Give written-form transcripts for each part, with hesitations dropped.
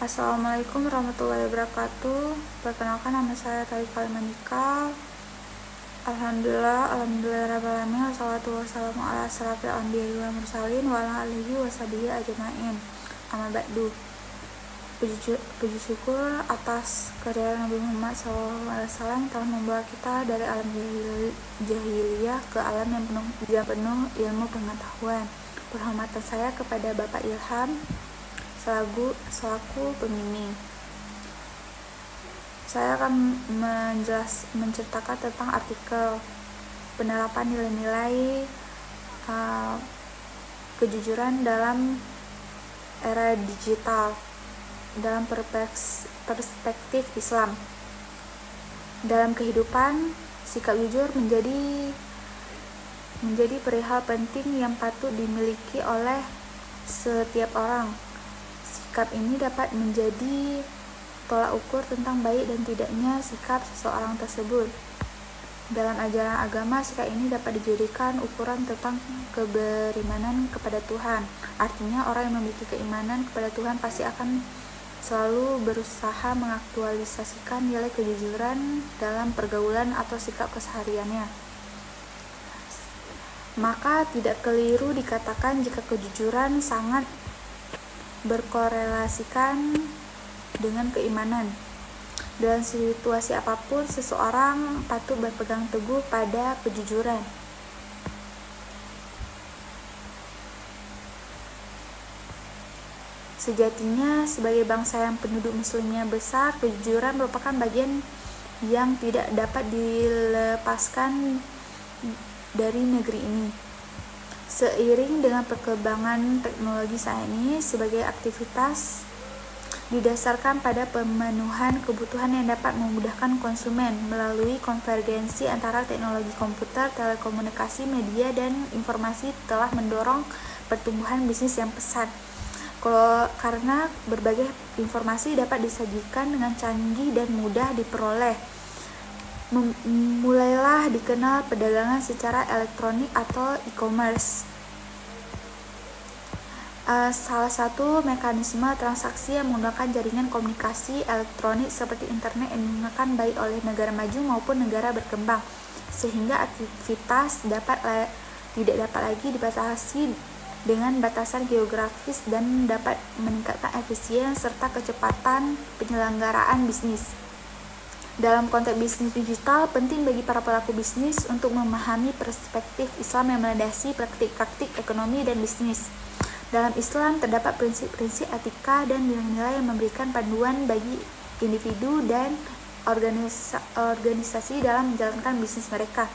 Assalamualaikum warahmatullahi wabarakatuh. Perkenalkan, nama saya Talika Almanika. Alhamdulillahirrahmanirrahim. Wassalatu wassalamu ala asrafil anbiya'i wal mursalin wa ala alihi washabihi ajma'in. Amma ba'du. Puji syukur atas kehadiran Nabi Muhammad SAW telah membawa kita dari alam jahiliyah ke alam yang penuh ilmu pengetahuan. Penghormatan saya kepada Bapak Ilham selaku pembimbing. Saya akan menceritakan tentang artikel penerapan nilai-nilai kejujuran dalam era digital dalam perspektif Islam. Dalam kehidupan, sikap jujur menjadi perihal penting yang patut dimiliki oleh setiap orang. Sikap ini dapat menjadi tolak ukur tentang baik dan tidaknya sikap seseorang tersebut. Dalam ajaran agama, sikap ini dapat dijadikan ukuran tentang keberimanan kepada Tuhan. Artinya, orang yang memiliki keimanan kepada Tuhan pasti akan selalu berusaha mengaktualisasikan nilai kejujuran dalam pergaulan atau sikap kesehariannya. Maka tidak keliru dikatakan jika kejujuran sangat berkorelasikan dengan keimanan. Dalam situasi apapun, seseorang patut berpegang teguh pada kejujuran. Sejatinya, sebagai bangsa yang penduduk muslimnya besar, kejujuran merupakan bagian yang tidak dapat dilepaskan dari negeri ini. Seiring dengan perkembangan teknologi saat ini, sebagai aktivitas didasarkan pada pemenuhan kebutuhan yang dapat memudahkan konsumen melalui konvergensi antara teknologi komputer, telekomunikasi, media, dan informasi telah mendorong pertumbuhan bisnis yang pesat. Karena berbagai informasi dapat disajikan dengan canggih dan mudah diperoleh, mulailah dikenal perdagangan secara elektronik atau e-commerce. Salah satu mekanisme transaksi yang menggunakan jaringan komunikasi elektronik seperti internet yang digunakan baik oleh negara maju maupun negara berkembang, sehingga aktivitas tidak dapat lagi dibatasi dengan batasan geografis dan dapat meningkatkan efisiensi serta kecepatan penyelenggaraan bisnis. Dalam konteks bisnis digital, penting bagi para pelaku bisnis untuk memahami perspektif Islam yang melandasi praktik-praktik ekonomi dan bisnis. Dalam Islam terdapat prinsip-prinsip etika dan nilai-nilai yang memberikan panduan bagi individu dan organisasi dalam menjalankan bisnis mereka.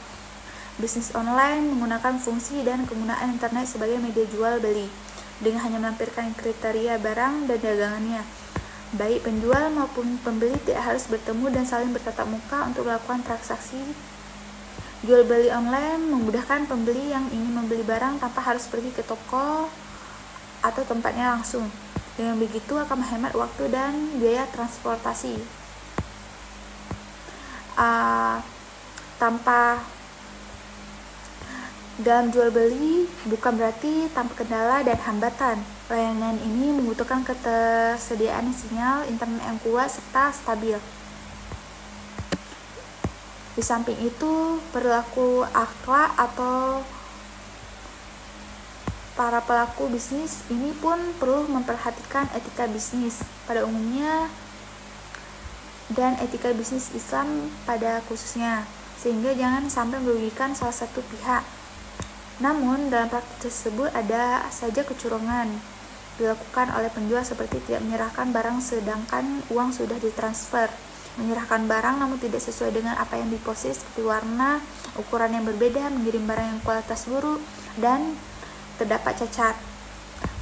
Bisnis online menggunakan fungsi dan penggunaan internet sebagai media jual beli, dengan hanya melampirkan kriteria barang dan dagangannya. Baik penjual maupun pembeli tidak harus bertemu dan saling bertatap muka untuk melakukan transaksi. Jual beli online memudahkan pembeli yang ingin membeli barang tanpa harus pergi ke toko atau tempatnya langsung. Dengan begitu akan menghemat waktu dan biaya transportasi. Dalam jual beli bukan berarti tanpa kendala dan hambatan. Layanan ini membutuhkan ketersediaan sinyal internet yang kuat serta stabil. Di samping itu, perilaku akhlak atau para pelaku bisnis ini pun perlu memperhatikan etika bisnis pada umumnya dan etika bisnis Islam pada khususnya, sehingga jangan sampai merugikan salah satu pihak. Namun, dalam praktik tersebut ada saja kecurangan dilakukan oleh penjual seperti tidak menyerahkan barang sedangkan uang sudah ditransfer, menyerahkan barang namun tidak sesuai dengan apa yang diposisi seperti warna, ukuran yang berbeda, mengirim barang yang kualitas buruk, dan terdapat cacat,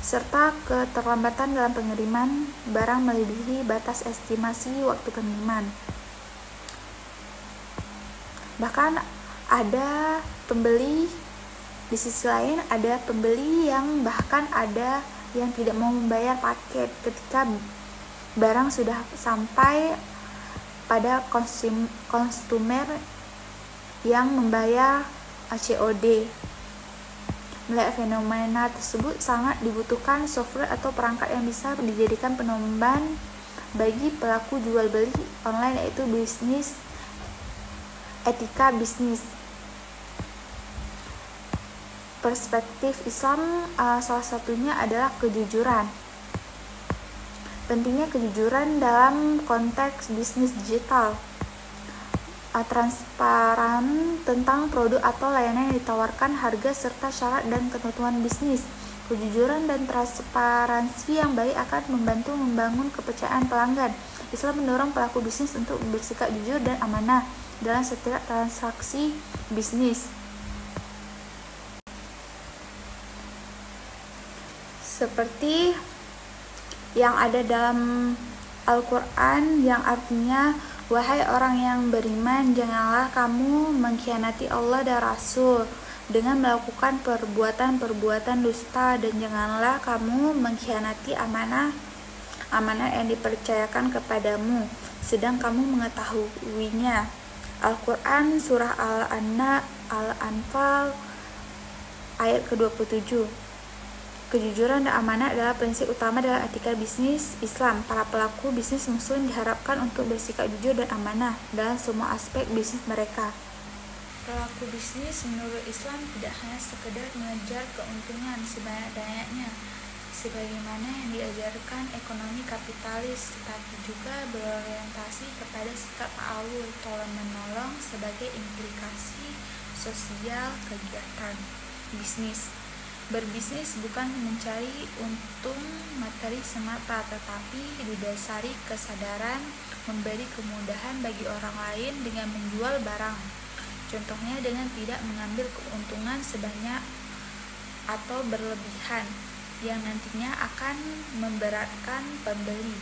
serta keterlambatan dalam pengiriman barang melebihi batas estimasi waktu pengiriman. Bahkan ada pembeli Di sisi lain, ada pembeli yang bahkan ada yang tidak mau membayar paket ketika barang sudah sampai pada konsumer yang membayar COD. Melihat fenomena tersebut, sangat dibutuhkan software atau perangkat yang bisa dijadikan penomban bagi pelaku jual beli online, yaitu etika bisnis. Perspektif Islam salah satunya adalah kejujuran. Pentingnya kejujuran dalam konteks bisnis digital. Transparan tentang produk atau layanan yang ditawarkan, harga serta syarat dan ketentuan bisnis. Kejujuran dan transparansi yang baik akan membantu membangun kepercayaan pelanggan. Islam mendorong pelaku bisnis untuk bersikap jujur dan amanah dalam setiap transaksi bisnis. Seperti yang ada dalam Al-Quran, yang artinya, wahai orang yang beriman, janganlah kamu mengkhianati Allah dan Rasul dengan melakukan perbuatan-perbuatan dusta, dan janganlah kamu mengkhianati amanah yang dipercayakan kepadamu, sedang kamu mengetahuinya. Al-Quran Surah Al-Anfal ayat ke-27. Kejujuran dan amanah adalah prinsip utama dalam etika bisnis Islam. Para pelaku bisnis muslim diharapkan untuk bersikap jujur dan amanah dalam semua aspek bisnis mereka. Pelaku bisnis menurut Islam tidak hanya sekedar mengejar keuntungan sebanyak-banyaknya sebagaimana yang diajarkan ekonomi kapitalis, tetapi juga berorientasi kepada sikap ta'awun, tolong-menolong sebagai implikasi sosial kegiatan bisnis. Berbisnis bukan mencari untung materi semata, tetapi didasari kesadaran memberi kemudahan bagi orang lain dengan menjual barang. Contohnya dengan tidak mengambil keuntungan sebanyak atau berlebihan yang nantinya akan memberatkan pembeli.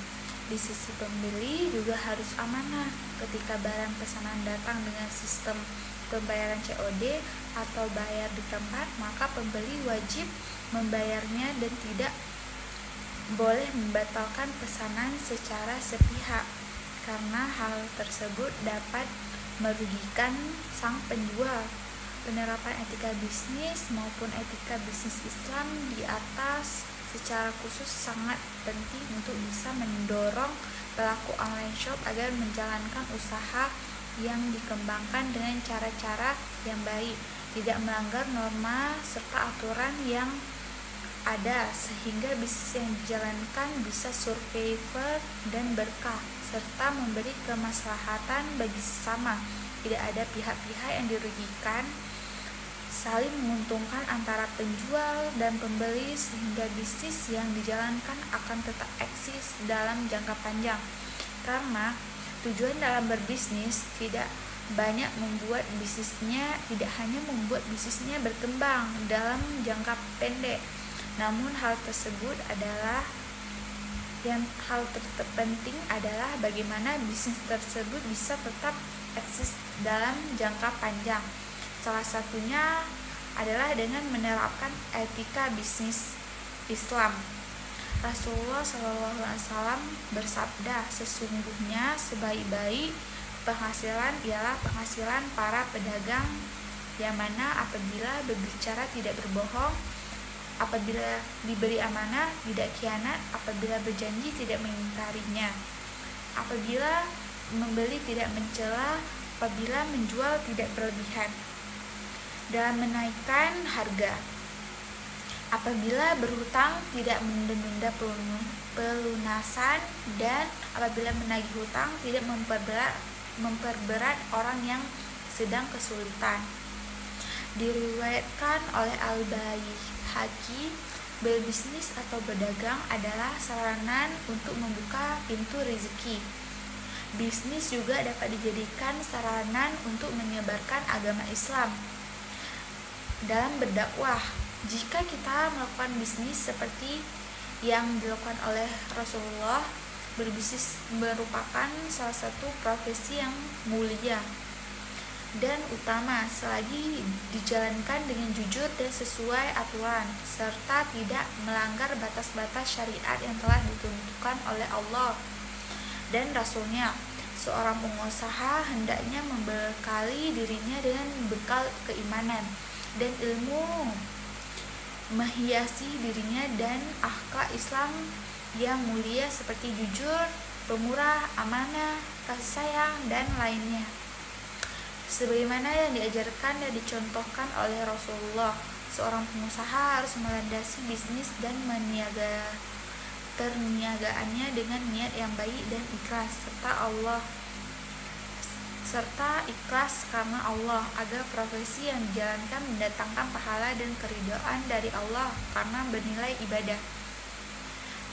Di sisi pembeli juga harus amanah. Ketika barang pesanan datang dengan sistem pembayaran COD atau bayar di tempat, maka pembeli wajib membayarnya dan tidak boleh membatalkan pesanan secara sepihak, karena hal tersebut dapat merugikan sang penjual. Penerapan etika bisnis maupun etika bisnis Islam di atas secara khusus sangat penting untuk bisa mendorong pelaku online shop agar menjalankan usaha yang dikembangkan dengan cara-cara yang baik, tidak melanggar norma serta aturan yang ada, sehingga bisnis yang dijalankan bisa survival dan berkah, serta memberi kemaslahatan bagi sesama. Tidak ada pihak-pihak yang dirugikan, saling menguntungkan antara penjual dan pembeli, sehingga bisnis yang dijalankan akan tetap eksis dalam jangka panjang. Karena tujuan dalam berbisnis tidak hanya membuat bisnisnya berkembang dalam jangka pendek, namun hal terpenting adalah bagaimana bisnis tersebut bisa tetap eksis dalam jangka panjang. Salah satunya adalah dengan menerapkan etika bisnis Islam. Rasulullah SAW bersabda, sesungguhnya sebaik-baik penghasilan ialah penghasilan para pedagang, yang mana apabila berbicara tidak berbohong, apabila diberi amanah tidak khianat, apabila berjanji tidak mengingkarinya, apabila membeli tidak mencela, apabila menjual tidak berlebihan dalam menaikkan harga, apabila berhutang tidak menunda pelunasan, dan apabila menagih hutang tidak memperberat orang yang sedang kesulitan. Diriwayatkan oleh Al-Baihaqi, berbisnis atau berdagang adalah sarana untuk membuka pintu rezeki. Bisnis juga dapat dijadikan sarana untuk menyebarkan agama Islam. Dalam berdakwah, jika kita melakukan bisnis seperti yang dilakukan oleh Rasulullah, berbisnis merupakan salah satu profesi yang mulia dan utama selagi dijalankan dengan jujur dan sesuai aturan, serta tidak melanggar batas-batas syariat yang telah ditentukan oleh Allah dan Rasulnya. Seorang pengusaha hendaknya membekali dirinya dengan bekal keimanan dan ilmu, menghiasi dirinya dan akhlak Islam yang mulia seperti jujur, pemurah, amanah, kasih sayang, dan lainnya. Sebagaimana yang diajarkan dan dicontohkan oleh Rasulullah, seorang pengusaha harus melandasi bisnis dan perniagaannya dengan niat yang baik dan ikhlas serta ikhlas karena Allah, agar profesi yang dijalankan mendatangkan pahala dan keridhaan dari Allah karena bernilai ibadah.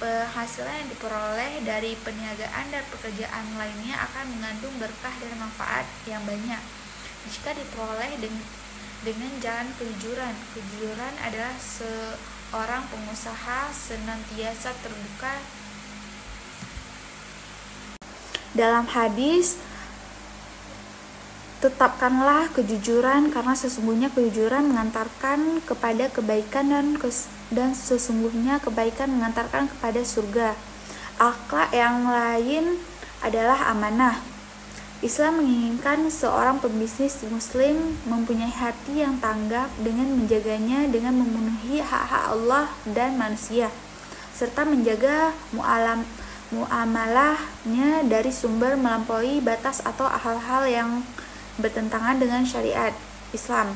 Penghasilan yang diperoleh dari perniagaan dan pekerjaan lainnya akan mengandung berkah dan manfaat yang banyak jika diperoleh dengan jalan kejujuran. Kejujuran adalah seorang pengusaha senantiasa terbuka. Dalam hadis, tetapkanlah kejujuran karena sesungguhnya kejujuran mengantarkan kepada kebaikan dan sesungguhnya kebaikan mengantarkan kepada surga. Akhlak yang lain adalah amanah. Islam menginginkan seorang pembisnis muslim mempunyai hati yang tanggap dengan menjaganya dengan memenuhi hak-hak Allah dan manusia, serta menjaga muamalahnya dari sumber melampaui batas atau hal-hal yang bertentangan dengan syariat Islam.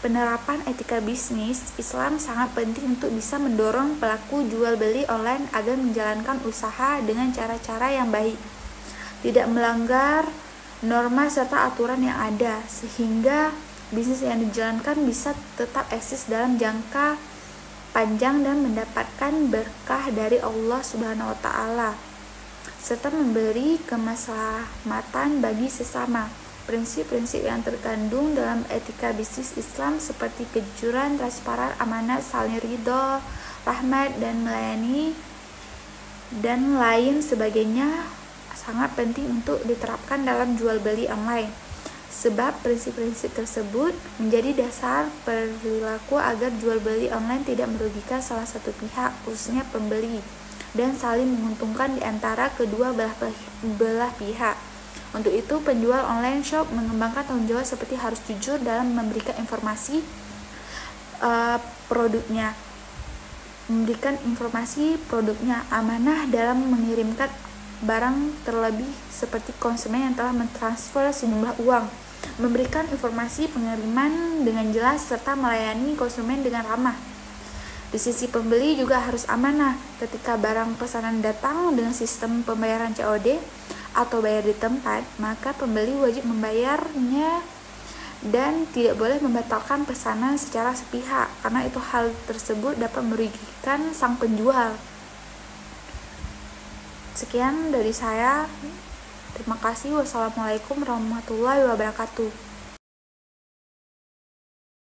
Penerapan etika bisnis Islam sangat penting untuk bisa mendorong pelaku jual beli online agar menjalankan usaha dengan cara-cara yang baik, tidak melanggar norma serta aturan yang ada, sehingga bisnis yang dijalankan bisa tetap eksis dalam jangka panjang dan mendapatkan berkah dari Allah Subhanahu wa Ta'ala, serta memberi kemaslahatan bagi sesama. Prinsip-prinsip yang terkandung dalam etika bisnis Islam seperti kejujuran, transparan, amanah, saling ridho, rahmat, dan melayani, dan lain sebagainya sangat penting untuk diterapkan dalam jual beli online, sebab prinsip-prinsip tersebut menjadi dasar perilaku agar jual beli online tidak merugikan salah satu pihak, khususnya pembeli, dan saling menguntungkan di antara kedua belah pihak. Untuk itu, penjual online shop mengembangkan tanggung jawab seperti harus jujur dalam memberikan informasi produknya, amanah dalam mengirimkan barang, terlebih seperti konsumen yang telah mentransfer sejumlah uang, memberikan informasi pengiriman dengan jelas, serta melayani konsumen dengan ramah. Di sisi pembeli juga harus amanah. Ketika barang pesanan datang dengan sistem pembayaran COD atau bayar di tempat, maka pembeli wajib membayarnya dan tidak boleh membatalkan pesanan secara sepihak, karena itu hal tersebut dapat merugikan sang penjual. Sekian dari saya. Terima kasih. Wassalamualaikum warahmatullahi wabarakatuh.